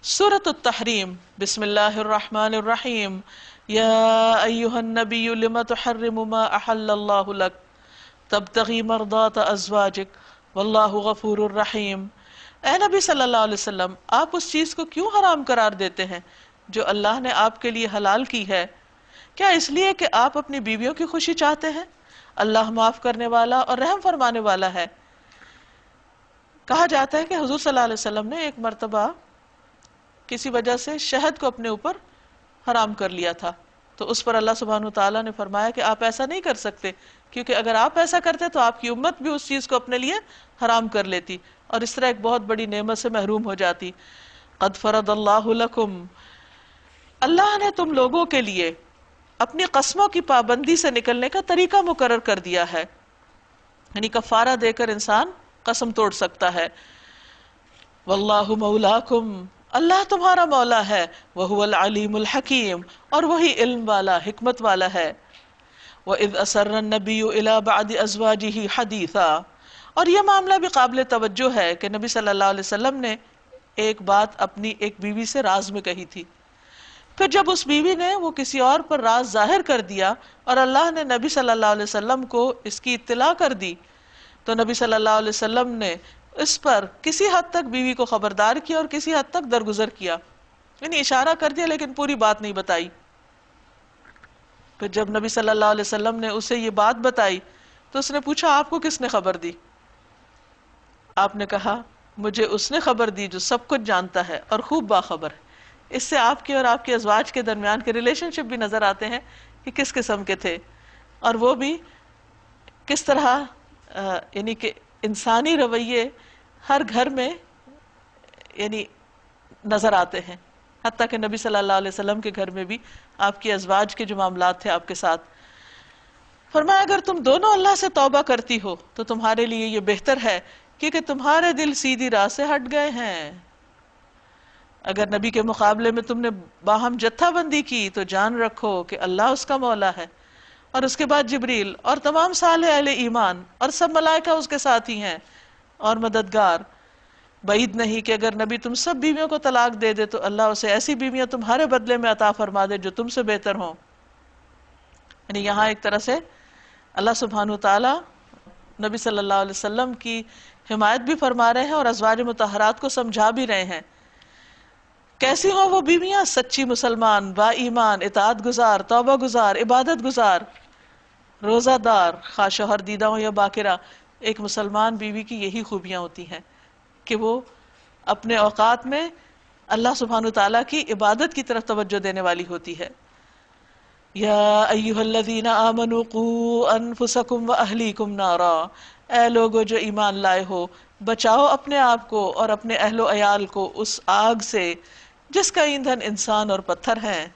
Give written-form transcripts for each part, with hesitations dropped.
سورۃ التحریم، بسم اللہ الرحمن الرحیم۔ یا ایہا النبی لم تحرم ما احل اللہ لک تبتغی مرضات ازواجک واللہ غفور الرحیم۔ اے نبی صلی اللہ علیہ وسلم، آپ اس چیز کو کیوں حرام قرار دیتے ہیں جو اللہ نے آپ کے لیے حلال کی ہے؟ کیا اس لیے کہ آپ اپنی بیویوں کی خوشی چاہتے ہیں؟ اللہ معاف کرنے والا اور رحم فرمانے والا ہے۔ کہا جاتا ہے کہ حضور صلی اللہ علیہ وسلم نے ایک مرتبہ کسی وجہ سے شہد کو اپنے اوپر حرام کر لیا تھا، تو اس پر اللہ سبحانہ وتعالیٰ نے فرمایا کہ آپ ایسا نہیں کر سکتے، کیونکہ اگر آپ ایسا کرتے تو آپ کی امت بھی اس چیز کو اپنے لیے حرام کر لیتی اور اس طرح ایک بہت بڑی نعمت سے محروم ہو جاتی۔ قد فرض اللہ لکم، اللہ نے تم لوگوں کے لیے اپنی قسموں کی پابندی سے نکلنے کا طریقہ مقرر کر دیا ہے، یعنی کفارہ دے کر انسان قسم توڑ سکتا ہے۔ واللہ مولاکم، اللہ تمہارا مولا ہے، وہو العلیم الحکیم، اور وہی علم والا حکمت والا ہے۔ وَإِذْ أَسَرَّ النَّبِيُّ إِلَىٰ بَعْضِ أَزْوَاجِهِ حَدِيثًا، اور یہ معاملہ بھی قابل توجہ ہے کہ نبی صلی اللہ علیہ وسلم نے ایک بات اپنی ایک بیوی سے راز میں کہی تھی، پھر جب اس بیوی نے وہ کسی اور پر راز ظاہر کر دیا اور اللہ نے نبی صلی اللہ علیہ وسلم کو اس کی اطلاع کر دی، تو نبی صلی اللہ علیہ وسلم نے اس پر کسی حد تک بیوی کو خبردار کیا اور کسی حد تک درگزر کیا، یعنی اشارہ کر دیا لیکن پوری بات نہیں بتائی۔ پھر جب نبی صلی اللہ علیہ وسلم نے اسے یہ بات بتائی تو اس نے پوچھا آپ کو کس نے خبر دی؟ آپ نے کہا مجھے اس نے خبر دی جو سب کچھ جانتا ہے اور خوب باخبر ہے۔ اس سے آپ کے اور آپ کے ازواج کے درمیان کے ریلیشن شپ بھی نظر آتے ہیں کہ کس قسم کے تھے، اور وہ بھی کس طرح یعنی کہ انسانی رویے ہر گھر میں یعنی نظر آتے ہیں، حتیٰ کہ نبی صلی اللہ علیہ وسلم کے گھر میں بھی آپ کی ازواج کے جو معاملات تھے آپ کے ساتھ۔ فرمایا اگر تم دونوں اللہ سے توبہ کرتی ہو تو تمہارے لیے یہ بہتر ہے، کیونکہ تمہارے دل سیدھی راہ سے ہٹ گئے ہیں۔ اگر نبی کے مقابلے میں تم نے باہم جتھا بندی کی تو جان رکھو کہ اللہ اس کا مولا ہے، اور اس کے بعد جبریل اور تمام صالح اہل ایمان اور سب ملائکہ اس کے ساتھی ہیں اور مددگار۔ بعید نہیں کہ اگر نبی تم سب بیویوں کو طلاق دے دے تو اللہ اسے ایسی بیویاں تمہارے بدلے میں عطا فرما دے جو تم سے بہتر ہوں۔ یعنی یہاں ایک طرح سے اللہ سبحانہ وتعالی نبی صلی اللہ علیہ وسلم کی حمایت بھی فرما رہے ہیں اور ازواج مطہرات کو سمجھا بھی رہے ہیں۔ کیسی ہوں وہ بیویاں؟ سچی مسلمان، با ایمان، اطاعت گزار، توبہ گزار، عبادت گزار، روزہ دار، خواہ شوہر دیدہ ہو یا باکرہ۔ ایک مسلمان بیوی کی یہی خوبیاں ہوتی ہیں کہ وہ اپنے اوقات میں اللہ سبحانہ وتعالیٰ کی عبادت کی طرف توجہ دینے والی ہوتی ہے۔ یا ایہا الذین آمنوا قوا انفسکم واہلیکم نارا، اے لوگو جو ایمان لائے ہو، بچاؤ اپنے آپ کو اور اپنے اہل و عیال کو اس آگ سے جس کا ایندھن انسان اور پتھر ہیں۔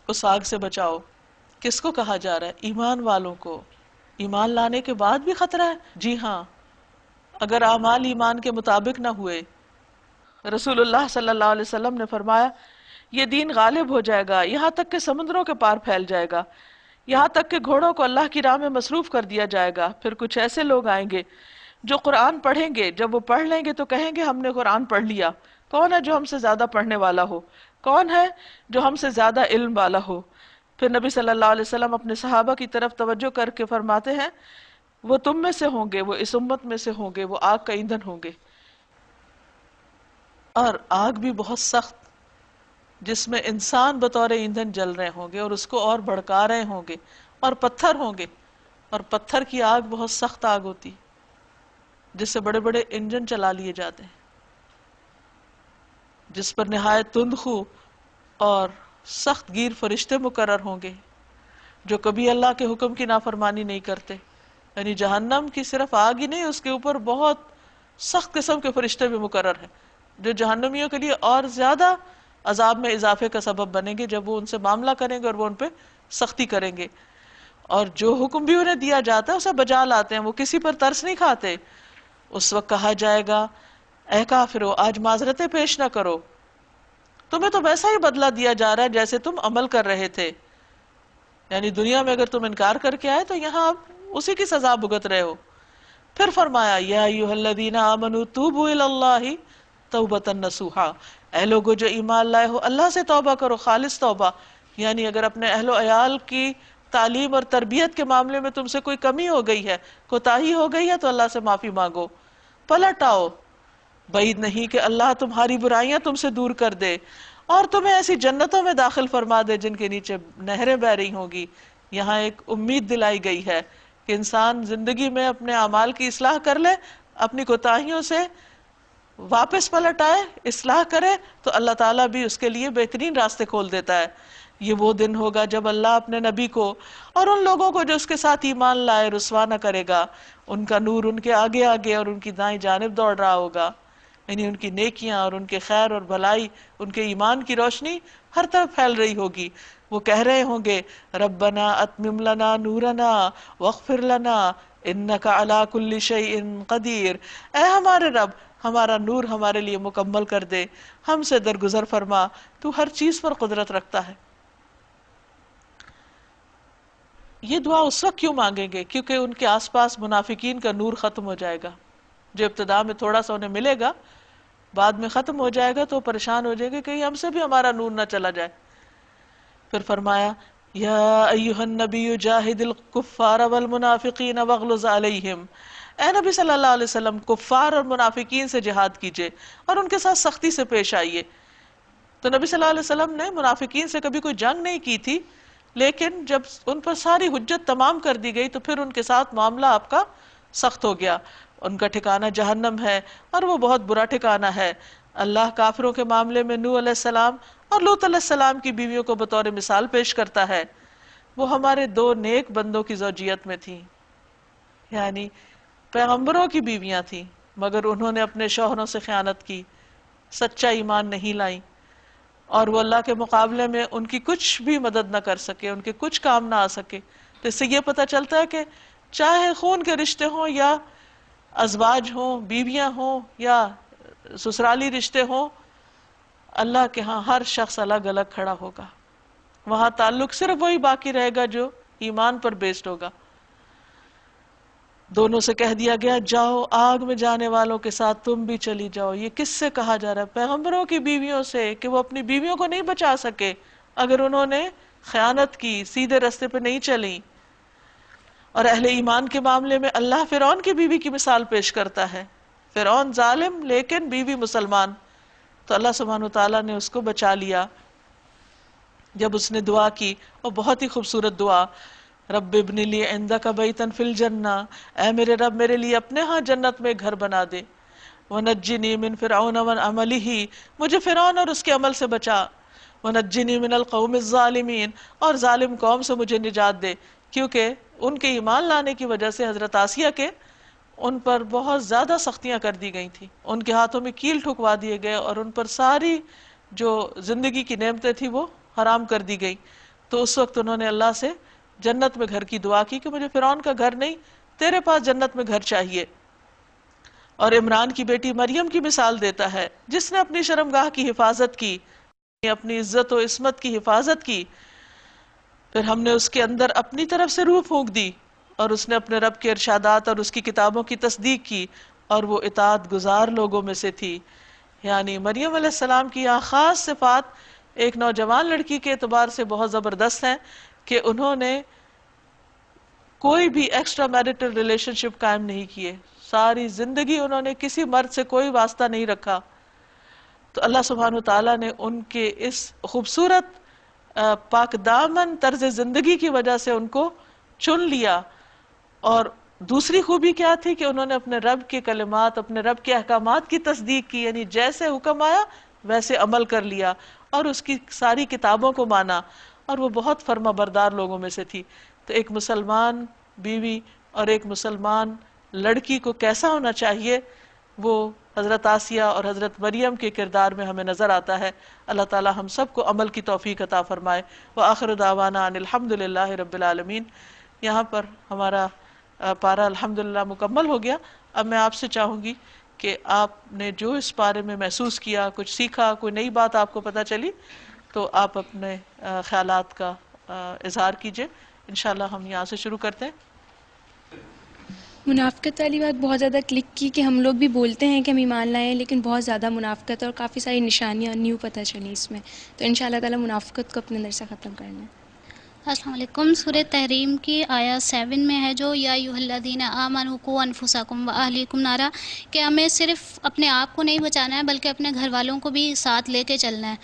اس آگ سے بچاؤ۔ کس کو کہا جا رہا ہے؟ ایمان والوں کو۔ ایمان لانے کے بعد بھی خطرہ ہے؟ جی ہاں، اگر اعمال ایمان کے مطابق نہ ہوئے۔ رسول اللہ صلی اللہ علیہ وسلم نے فرمایا یہ دین غالب ہو جائے گا یہاں تک کہ سمندروں کے پار پھیل جائے گا، یہاں تک کہ گھوڑوں کو اللہ کی راہ میں مصروف کر دیا جائے گا۔ پھر کچھ ایسے لوگ آئیں گے جو قرآن پڑھیں گے، جب وہ پڑھ لیں گے تو کہیں گے ہم نے قرآن پڑھ لیا۔ کون ہے جو ہم سے زیادہ پڑھنے والا ہو؟ کون ہے جو ہم سے زیادہ علم والا ہو؟ پھر نبی صلی اللہ علیہ وسلم اپنے صحابہ کی طرف توجہ کر کے فرماتے ہیں وہ تم میں سے ہوں گے، وہ اس امت میں سے ہوں گے، وہ آگ کا ایندھن ہوں گے، اور آگ بھی بہت سخت، جس میں انسان بطور ایندھن جل رہے ہوں گے اور اس کو اور بھڑکا رہے ہوں گے، اور پتھر ہوں گے، اور پتھر کی آگ بہت سخت آگ ہوتی جس سے بڑے بڑے انجن چلا لیے جاتے ہیں، جس پر نہایت تندخو اور سخت گیر فرشتے مقرر ہوں گے جو کبھی اللہ کے حکم کی نافرمانی نہیں کرتے۔ یعنی جہنم کی صرف آگ ہی نہیں، اس کے اوپر بہت سخت قسم کے فرشتے بھی مقرر ہیں جو جہنمیوں کے لیے اور زیادہ عذاب میں اضافے کا سبب بنیں گے جب وہ ان سے معاملہ کریں گے اور وہ ان پہ سختی کریں گے، اور جو حکم بھی انہیں دیا جاتا ہے اسے بجا لاتے ہیں، وہ کسی پر ترس نہیں کھاتے۔ اس وقت کہا جائے گا اے کافرو آج معذرتیں پیش نہ کرو، تمہیں تو ویسا ہی بدلہ دیا جا رہا ہے جیسے تم عمل کر رہے تھے۔ یعنی دنیا میں اگر تم انکار کر کے آئے تو یہاں اب اسی کی سزا بھگت رہے ہو۔ پھر فرمایا یا ایھا الذین آمنوا توبوا الی اللہ توبۃ نصوحا، اے لوگو جو ایمان لائے ہو اللہ سے توبہ کرو، خالص توبہ، یعنی اگر اپنے اہل و عیال کی تعلیم اور تربیت کے معاملے میں تم سے کوئی کمی ہو گئی ہے، کوتاہی ہو گئی ہے، تو اللہ سے معافی مانگو، پلٹ آؤ۔ بعید نہیں کہ اللہ تمہاری برائیاں تم سے دور کر دے اور تمہیں ایسی جنتوں میں داخل فرما دے جن کے نیچے نہریں بہ رہی ہوں گی۔ یہاں ایک امید دلائی گئی ہے کہ انسان زندگی میں اپنے اعمال کی اصلاح کر لے، اپنی کوتاہیوں سے واپس پلٹ آئے، اصلاح کرے، تو اللہ تعالیٰ بھی اس کے لیے بہترین راستے کھول دیتا ہے۔ یہ وہ دن ہوگا جب اللہ اپنے نبی کو اور ان لوگوں کو جو اس کے ساتھ ایمان لائے رسوا نہ کرے گا، ان کا نور ان کے آگے آگے اور ان کی دائیں جانب دوڑ رہا ہوگا، یعنی ان کی نیکیاں اور ان کے خیر اور بھلائی، ان کے ایمان کی روشنی ہر طرف پھیل رہی ہوگی۔ وہ کہہ رہے ہوں گے ربنا اتمم لنا نورنا واغفر لنا انک علی کل شیء قدیر، اے ہمارے رب ہمارا نور ہمارے لیے مکمل کر دے، ہم سے درگزر فرما، تو ہر چیز پر قدرت رکھتا ہے۔ یہ دعا اس وقت کیوں مانگیں گے؟ کیونکہ ان کے آس پاس منافقین کا نور ختم ہو جائے گا، جو ابتدا میں تھوڑا سا انہیں ملے گا، بعد میں ختم ہو جائے گا، تو پریشان ہو جائے گے کہ ہم سے بھی ہمارا نور نہ چلا جائے۔ پھر فرمایا یا ایھا النبی جاہد الکفار والمنافقین واغلظ علیہم، اے نبی صلی اللہ علیہ وسلم کفار اور منافقین سے جہاد کیجئے اور ان کے ساتھ سختی سے پیش آئیے۔ تو نبی صلی اللہ علیہ وسلم نے منافقین سے کبھی کوئی جنگ نہیں کی تھی، لیکن جب ان پر ساری حجت تمام کر دی گئی تو پھر ان کے ساتھ معاملہ آپ کا سخت ہو گیا۔ ان کا ٹھکانہ جہنم ہے اور وہ بہت برا ٹھکانہ ہے۔ اللہ کافروں کے معاملے میں نوح علیہ السلام اور لوط علیہ السلام کی بیویوں کو بطور مثال پیش کرتا ہے۔ وہ ہمارے دو نیک بندوں کی زوجیت میں تھیں، یعنی پیغمبروں کی بیویاں تھیں، مگر انہوں نے اپنے شوہروں سے خیانت کی، سچا ایمان نہیں لائیں، اور وہ اللہ کے مقابلے میں ان کی کچھ بھی مدد نہ کر سکے، ان کے کچھ کام نہ آ سکے۔ تو اس سے یہ پتہ چلتا ہے کہ چاہے خون کے رشتے ہوں یا ازواج ہوں، بیویاں ہوں یا سسرالی رشتے ہوں، اللہ کے ہاں ہر شخص الگ الگ کھڑا ہوگا۔ وہاں تعلق صرف وہی باقی رہے گا جو ایمان پر بیسڈ ہوگا۔ دونوں سے کہہ دیا گیا جاؤ آگ میں جانے والوں کے ساتھ تم بھی چلی جاؤ۔ یہ کس سے کہا جا رہا ہے؟ پیغمبروں کی بیویوں سے، کہ وہ اپنی بیویوں کو نہیں بچا سکے اگر انہوں نے خیانت کی، سیدھے راستے پہ نہیں چلی۔ اور اہل ایمان کے معاملے میں اللہ فرعون کی بیوی کی مثال پیش کرتا ہے۔ فرعون ظالم لیکن بیوی مسلمان، تو اللہ سبحانہ وتعالیٰ نے اس کو بچا لیا جب اس نے دعا کی، اور بہت ہی خوبصورت دعا، رب ابن لی عندک بیتا فی الجنہ، اے میرے رب میرے لیے اپنے ہاں جنت میں گھر بنا دے، ونجنی من فرعون وعملہ، مجھے فرعون اور اس کے عمل سے بچا، ونجنی من القوم الظالمین، اور ظالم قوم سے مجھے نجات دے، کیونکہ ان کے ایمان لانے کی وجہ سے حضرت آسیہ کے ان پر بہت زیادہ سختیاں کر دی گئی تھیں، ان کے ہاتھوں میں کیل ٹھکوا دیے گئے اور ان پر ساری جو زندگی کی نعمتیں تھیں وہ حرام کر دی گئی۔ تو اس وقت انہوں نے اللہ سے جنت میں گھر کی دعا کی کہ مجھے فرعون کا گھر نہیں، تیرے پاس جنت میں گھر چاہیے۔ اور عمران کی بیٹی مریم کی مثال دیتا ہے، جس نے اپنی شرمگاہ کی حفاظت کی، اپنی عزت و عصمت کی حفاظت کی، پھر ہم نے اس کے اندر اپنی طرف سے روح پھونک دی، اور اس نے اپنے رب کے ارشادات اور اس کی کتابوں کی تصدیق کی، اور وہ اطاعت گزار لوگوں میں سے تھی۔ یعنی مریم علیہ السلام کی یہاں خاص صفات ایک نوجوان لڑکی کے اعتبار سے بہت زبردست ہیں کہ انہوں نے کوئی بھی ایکسٹرا میرٹل ریلیشن شپ قائم نہیں کیے، ساری زندگی انہوں نے کسی مرد سے کوئی واسطہ نہیں رکھا۔ تو اللہ سبحانہ وتعالیٰ نے ان کے اس خوبصورت پاک دامن طرز زندگی کی وجہ سے ان کو چن لیا۔ اور دوسری خوبی کیا تھی کہ انہوں نے اپنے رب کے کلمات، اپنے رب کے احکامات کی تصدیق کی، یعنی جیسے حکم آیا ویسے عمل کر لیا اور اس کی ساری کتابوں کو مانا، اور وہ بہت فرما بردار لوگوں میں سے تھی۔ تو ایک مسلمان بیوی اور ایک مسلمان لڑکی کو کیسا ہونا چاہیے، وہ حضرت آسیہ اور حضرت مریم کے کردار میں ہمیں نظر آتا ہے۔ اللہ تعالی ہم سب کو عمل کی توفیق عطا فرمائے۔ وآخر دعوانا ان الحمدللہ رب العالمین۔ یہاں پر ہمارا پارہ الحمدللہ مکمل ہو گیا۔ اب میں آپ سے چاہوں گی کہ آپ نے جو اس پارے میں محسوس کیا، کچھ سیکھا، کوئی نئی بات آپ کو پتہ چلی، تو آپ اپنے خیالات کا اظہار کیجئے۔ انشاءاللہ ہم یہاں سے شروع کرتے ہیں۔ منافقت والی بات بہت زیادہ کلک کی کہ ہم لوگ بھی بولتے ہیں کہ ہم ایمان لائے ہیں لیکن بہت زیادہ منافقت اور کافی ساری نشانیاں نیو پتہ چلی اس میں، تو ان شاء اللہ تعالیٰ منافقت کو اپنے اندر سے ختم کرنا ہے۔ السلام علیکم۔ سورہ تحریم کی آیت 7 میں ہے جو یا ایھا الذین آمنوا قوا انفسکم واہلیکم نارا، کہ ہمیں صرف اپنے آپ کو نہیں بچانا ہے بلکہ اپنے گھر والوں کو بھی ساتھ لے کے چلنا ہے۔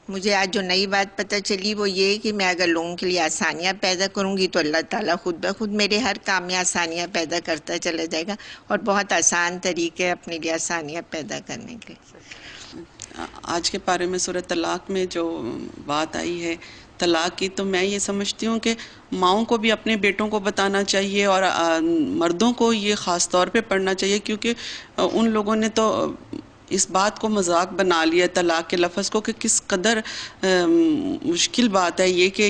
مجھے آج جو نئی بات پتہ چلی وہ یہ کہ میں اگر لوگوں کے لیے آسانیاں پیدا کروں گی تو اللہ تعالیٰ خود بخود میرے ہر کام میں آسانیاں پیدا کرتا چلا جائے گا، اور بہت آسان طریقے اپنے لیے آسانیاں پیدا کرنے کے۔ آج کے پارے میں سورہ طلاق میں جو بات آئی ہے طلاق کی، تو میں یہ سمجھتی ہوں کہ ماؤں کو بھی اپنے بیٹوں کو بتانا چاہیے اور مردوں کو یہ خاص طور پہ پڑھنا چاہیے، کیونکہ ان لوگوں نے تو اس بات کو مذاق بنا لیا طلاق کے لفظ کو، کہ کس قدر مشکل بات ہے یہ کہ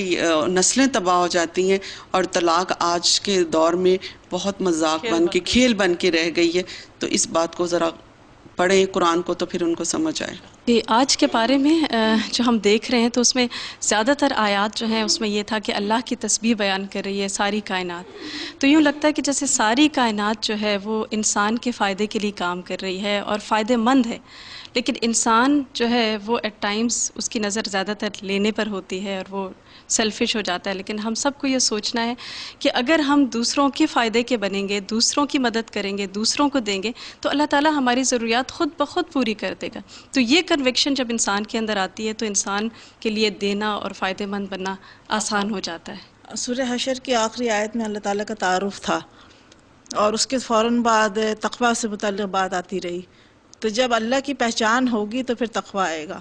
نسلیں تباہ ہو جاتی ہیں، اور طلاق آج کے دور میں بہت مذاق بن کے کھیل بن کے رہ گئی ہے۔ تو اس بات کو ذرا پڑھیں قرآن کو تو پھر ان کو سمجھ آئے۔ آج کے پارے میں جو ہم دیکھ رہے ہیں تو اس میں زیادہ تر آیات جو ہیں اس میں یہ تھا کہ اللہ کی تسبیح بیان کر رہی ہے ساری کائنات، تو یوں لگتا ہے کہ جیسے ساری کائنات جو ہے وہ انسان کے فائدے کے لیے کام کر رہی ہے اور فائدے مند ہے، لیکن انسان جو ہے وہ ایٹ ٹائمز اس کی نظر زیادہ تر لینے پر ہوتی ہے اور وہ سیلفش ہو جاتا ہے۔ لیکن ہم سب کو یہ سوچنا ہے کہ اگر ہم دوسروں کے فائدے کے بنیں گے، دوسروں کی مدد کریں گے، دوسروں کو دیں گے، تو اللہ تعالیٰ ہماری ضروریات خود بخود پوری کر دے گا۔ تو یہ کنوکشن جب انسان کے اندر آتی ہے تو انسان کے لیے دینا اور فائدے مند بننا آسان ہو جاتا ہے۔ سورہ حشر کی آخری آیت میں اللہ تعالیٰ کا تعارف تھا، اور اس کے فوراً بعد تقویٰ سے متعلق بات آتی رہی، تو جب اللہ کی پہچان ہوگی تو پھر تقویٰ آئے گا۔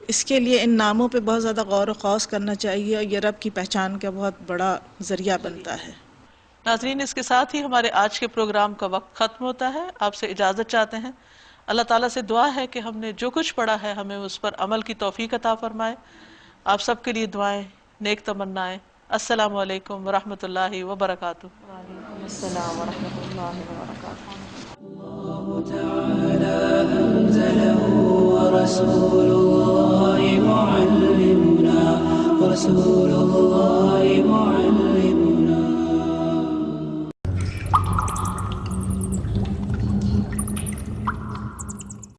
اس کے لیے ان ناموں پہ بہت زیادہ غور و خوض کرنا چاہیے، اور یہ رب کی پہچان کا بہت بڑا ذریعہ بنتا ہے۔ ناظرین، اس کے ساتھ ہی ہمارے آج کے پروگرام کا وقت ختم ہوتا ہے، آپ سے اجازت چاہتے ہیں۔ اللہ تعالیٰ سے دعا ہے کہ ہم نے جو کچھ پڑھا ہے ہمیں اس پر عمل کی توفیق عطا فرمائے۔ آپ سب کے لیے دعائیں، نیک تمنائیں۔ السلام علیکم ورحمۃ اللہ وبرکاتہ۔ وعلیکم السلام ورحمۃ اللہ وبرکاتہ۔ الله تعالى أنزله ورسول الله معلمنا، رسول الله